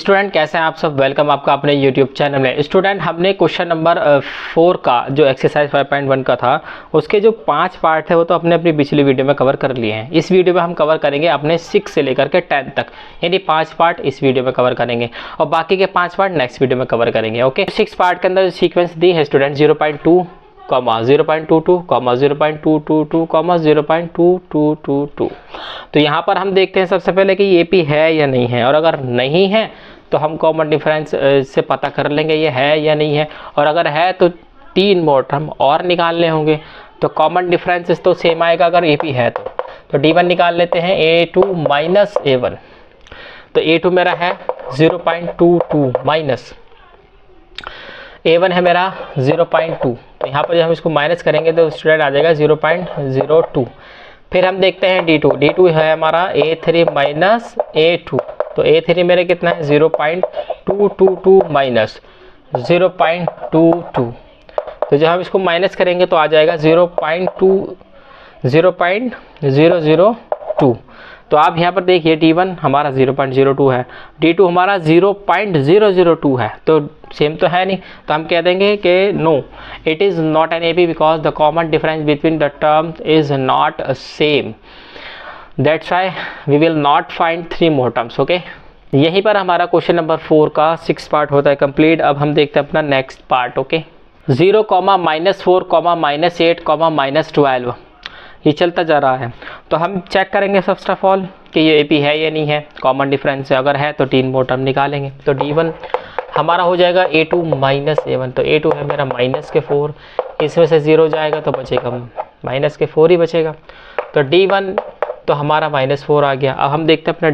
Student कैसे हैं आप सब। वेलकम आपका अपने यूट्यूब चैनल में। स्टूडेंट हमने क्वेश्चन नंबर 4 का जो एक्सरसाइज 5.1 का था उसके जो 5 पार्ट है वो तो अपने अपनी पिछली वीडियो में कवर कर लिए हैं। इस वीडियो में हम कवर करेंगे अपने 6 से लेकर के 10 तक, यानी 5 पार्ट इस वीडियो में कवर करेंगे और बाकी के 5 पार्ट नेक्स्ट वीडियो में कवर करेंगे। ओके, 6 पार्ट के अंदर सीक्वेंस दी है स्टूडेंट 0.2, 0.22, 0.222, 0.2222। तो यहाँ पर हम देखते हैं सबसे पहले कि ये पी है या नहीं है, और अगर नहीं है तो हम कॉमन डिफरेंस से पता कर लेंगे ये है या नहीं है, और अगर है तो 3 मोड हम और निकालने होंगे। तो कॉमन डिफरेंस तो सेम आएगा अगर ए पी है तो D1 निकाल लेते हैं A2 माइनस A1। तो A2 मेरा है 0.22 माइनस A1 है मेरा 0.2। तो यहाँ पर जब हम इसको माइनस करेंगे तो स्टूडेंट आ जाएगा 0.02। फिर हम देखते हैं D2 है हमारा A3 माइनस A2। तो A3 मेरे कितना है 0.222 माइनस 0.22। तो जब हम इसको माइनस करेंगे तो आ जाएगा 0.002। तो आप यहाँ पर देखिए D1 हमारा 0.02 है, D2 हमारा 0.002 है, तो सेम तो है नहीं। तो हम कह देंगे कि no, it is not an AP because the common difference between the terms is not same, that's why we will not find 3 more terms. Okay, यहीं पर हमारा क्वेश्चन नंबर 4 का 6 पार्ट होता है कंप्लीट। अब हम देखते हैं अपना नेक्स्ट पार्ट। ओके, 0, -4, -8, -12 ये चलता जा रहा है। तो हम चेक करेंगे फर्स्ट ऑफ ऑल कि ये AP है या नहीं है, कॉमन डिफरेंस है, अगर है तो 3 मोर टर्म निकालेंगे। तो D1 हमारा हो जाएगा A2 माइनस A1। तो A2 है मेरा -4, इसमें से 0 जाएगा तो बचेगा -4 ही बचेगा। तो D1 तो हमारा -4 आ गया। अब हम देखते हैं अपना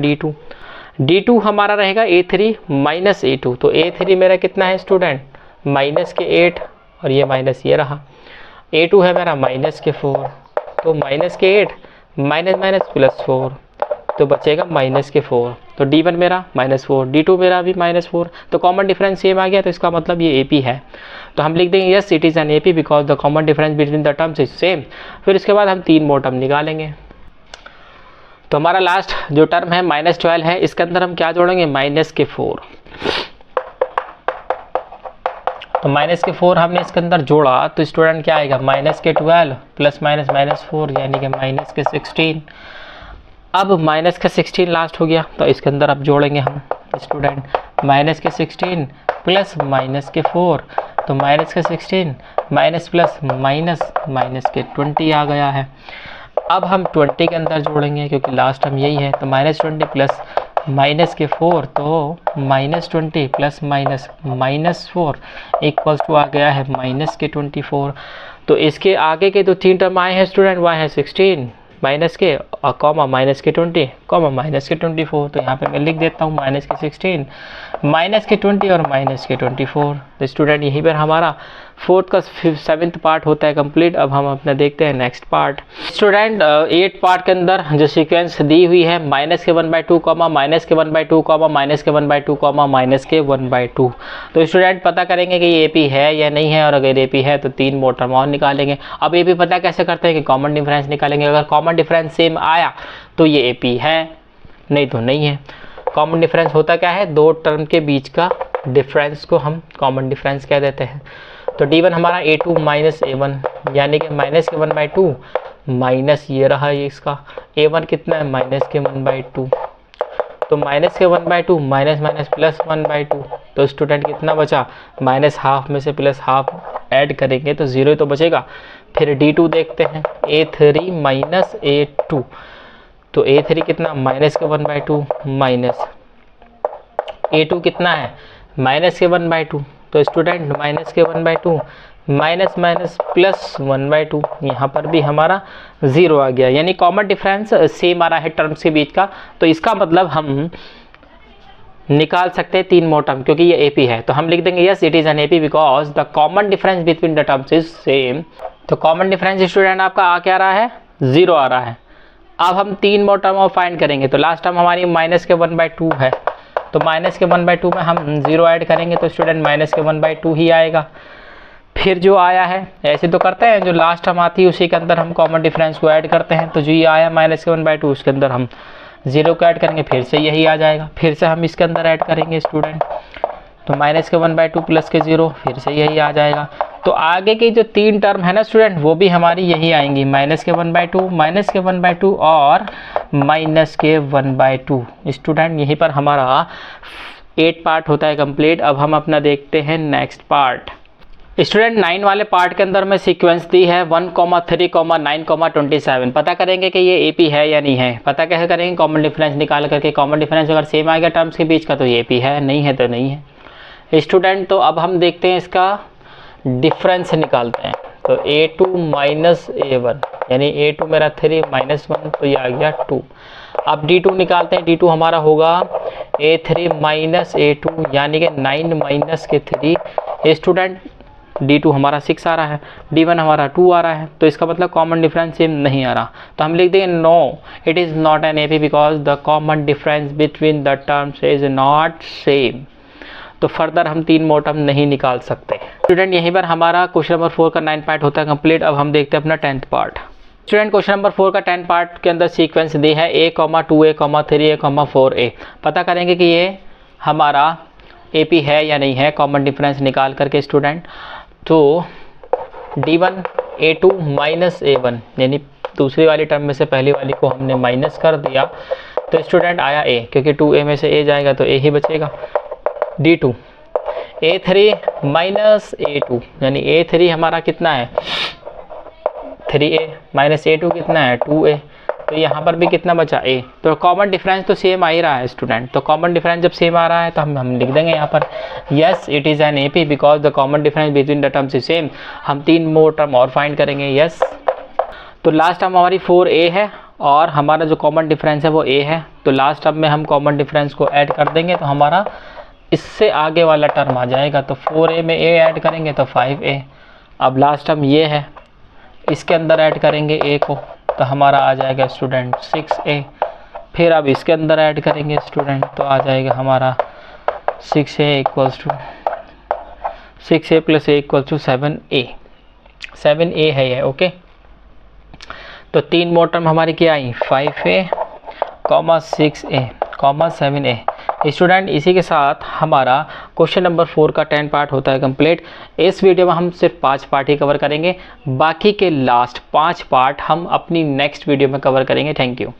D2 हमारा रहेगा A3 माइनस A2। तो A3 मेरा कितना है स्टूडेंट -8, और ये माइनस ये रहा। A2 है मेरा -4, तो -8 माइनस +4 तो बचेगा -4। तो D1 मेरा -4, D2 मेरा भी -4। तो कॉमन डिफरेंस सेम आ गया, तो इसका मतलब ये AP है। तो हम लिख देंगे yes it is an AP because the common difference between the terms is same. फिर इसके बाद हम 3 मोर टर्म निकालेंगे। तो हमारा लास्ट जो टर्म है -12 है, इसके अंदर हम क्या जोड़ेंगे -4। तो -4 हमने इसके अंदर जोड़ा तो स्टूडेंट क्या आएगा -12 प्लस -4 यानी कि -16। अब -16 लास्ट हो गया, तो इसके अंदर अब जोड़ेंगे हम स्टूडेंट -16 प्लस -4। तो -16 माइनस प्लस -20 आ गया है। अब हम 20 के अंदर जोड़ेंगे क्योंकि लास्ट हम यही है। तो -20 प्लस -4 तो -20 प्लस -4 इक्वल्स टू आ गया है -24। तो इसके आगे के जो 3 टर्म आए हैं स्टूडेंट वह है 16 माइनस के और कॉमा -20 कॉमा -24। तो यहाँ पे मैं लिख देता हूँ -16 -20 और -24। तो स्टूडेंट यहीं पर हमारा 4th का 7th पार्ट होता है कंप्लीट। अब हम अपना देखते हैं नेक्स्ट पार्ट। स्टूडेंट 8 पार्ट के अंदर जो सीक्वेंस दी हुई है -1/2, -1/2, -1/2। तो स्टूडेंट पता करेंगे कि ये AP है या नहीं है, और अगर AP है तो 3 मोर टर्म और निकालेंगे। अब AP पता कैसे करते हैं कि कॉमन डिफरेंस निकालेंगे। अगर कॉमन डिफरेंस सेम आया तो ये AP है, नहीं तो नहीं है। कॉमन डिफरेंस होता क्या है, 2 टर्म के बीच का डिफरेंस को हम कॉमन डिफरेंस कह देते हैं। तो D1 हमारा A2 माइनस A1 यानी कि -1/2 माइनस ये रहा ये इसका A1 कितना है -1/2। तो -1/2 माइनस प्लस 1/2। तो स्टूडेंट कितना बचा -½ में से +½ ऐड करेंगे तो 0 ही तो बचेगा। फिर D2 देखते हैं A3 माइनस A2। तो A3 कितना -1/2 माइनस A2 कितना है -1/2। तो स्टूडेंट -1/2 माइनस प्लस 1/2, यहाँ पर भी हमारा 0 आ गया, यानी कॉमन डिफरेंस सेम आ रहा है टर्म्स के बीच का। तो इसका मतलब हम निकाल सकते हैं 3 मोर टर्म क्योंकि ये AP है। तो हम लिख देंगे yes it is an AP because the common difference between the terms is same. तो कॉमन डिफरेंस स्टूडेंट आपका आ क्या रहा है 0 आ रहा है। अब हम 3 मोर टर्म और फाइंड करेंगे। तो लास्ट टर्म हमारी -1/2 है, तो -1/2 में हम 0 ऐड करेंगे तो स्टूडेंट -1/2 ही आएगा। फिर जो आया है ऐसे तो करते हैं, जो लास्ट टर्म आती है उसी के अंदर हम कॉमन डिफरेंस को ऐड करते हैं। तो जो ये आया -1/2 उसके अंदर हम 0 को ऐड करेंगे फिर से यही आ जाएगा, फिर से हम इसके अंदर ऐड करेंगे स्टूडेंट, तो माइनस के 1/2 प्लस के 0 फिर से यही आ जाएगा। तो आगे की जो 3 टर्म है ना स्टूडेंट वो भी हमारी यही आएंगी, माइनस के 1/2, माइनस के 1/2 और माइनस के 1/2। स्टूडेंट यहीं पर हमारा 8 पार्ट होता है कंप्लीट। अब हम अपना देखते हैं नेक्स्ट पार्ट। स्टूडेंट 9 वाले पार्ट के अंदर में सीक्वेंस दी है 1, 3, 9, 27। पता करेंगे कि ये एपी है या नहीं है। पता कैसे करेंगे, कॉमन डिफरेंस निकाल करके। कॉमन डिफरेंस अगर सेम आएगा टर्म्स के बीच का तो ये एपी है, नहीं है तो नहीं है स्टूडेंट। तो अब हम देखते हैं इसका डिफरेंस निकालते हैं। तो a2 माइनस a1 यानी a2 मेरा 3 माइनस 1 तो ये आ गया 2। अब d2 निकालते हैं, d2 हमारा होगा a3 माइनस a2 यानी कि 9 माइनस के 3। स्टूडेंट d2 हमारा 6 आ रहा है, d1 हमारा 2 आ रहा है, तो इसका मतलब कॉमन डिफरेंस सेम नहीं आ रहा। तो हम लिख देंगे no it is not an AP because the common difference between the terms is not same. तो फर्दर हम 3 मोर टर्म नहीं निकाल सकते स्टूडेंट। यहीं पर हमारा क्वेश्चन नंबर 4 का 9 पार्ट होता है कंप्लीट। अब हम देखते हैं अपना 10th part. Student question number 4 का 10 पार्ट के अंदर सीक्वेंस दी है a, 2a, 3a, 4a। पता करेंगे कि ये हमारा AP है या नहीं है, कॉमन डिफरेंस निकाल करके स्टूडेंट। तो d1 a2 माइनस a1 यानी दूसरी वाली टर्म में से पहली वाली को हमने माइनस कर दिया तो स्टूडेंट आया a, क्योंकि 2a में से a जाएगा तो a ही बचेगा। d2 a3 माइनस a2 यानी a3 हमारा कितना है 3a माइनस a2 कितना है 2a, तो यहाँ पर भी कितना बचा a। तो कॉमन डिफरेंस तो सेम आ ही रहा है स्टूडेंट। तो कॉमन डिफरेंस जब सेम आ रहा है तो हम लिख देंगे यहाँ पर yes it is an AP because the common difference between the terms is same. हम 3 मोर टर्म और फाइंड करेंगे यस। तो लास्ट टर्म हमारी 4a है और हमारा जो कॉमन डिफरेंस है वो a है। तो लास्ट टर्म में हम कॉमन डिफरेंस को ऐड कर देंगे तो हमारा इससे आगे वाला टर्म आ जाएगा। तो 4a में a ऐड करेंगे तो 5a। अब लास्ट टर्म ये है, इसके अंदर ऐड करेंगे a को तो हमारा आ जाएगा स्टूडेंट 6a। फिर अब इसके अंदर ऐड करेंगे स्टूडेंट तो आ जाएगा हमारा 6a equals to 6a plus a equals to 7a। 7a है ये, ओके। तो 3 मोर टर्म हमारी क्या आई 5a, 6a, 7a। स्टूडेंट इसी के साथ हमारा क्वेश्चन नंबर 4 का 10 पार्ट होता है कंप्लीट। इस वीडियो में हम सिर्फ 5 पार्ट ही कवर करेंगे, बाकी के लास्ट 5 पार्ट हम अपनी नेक्स्ट वीडियो में कवर करेंगे। Thank you.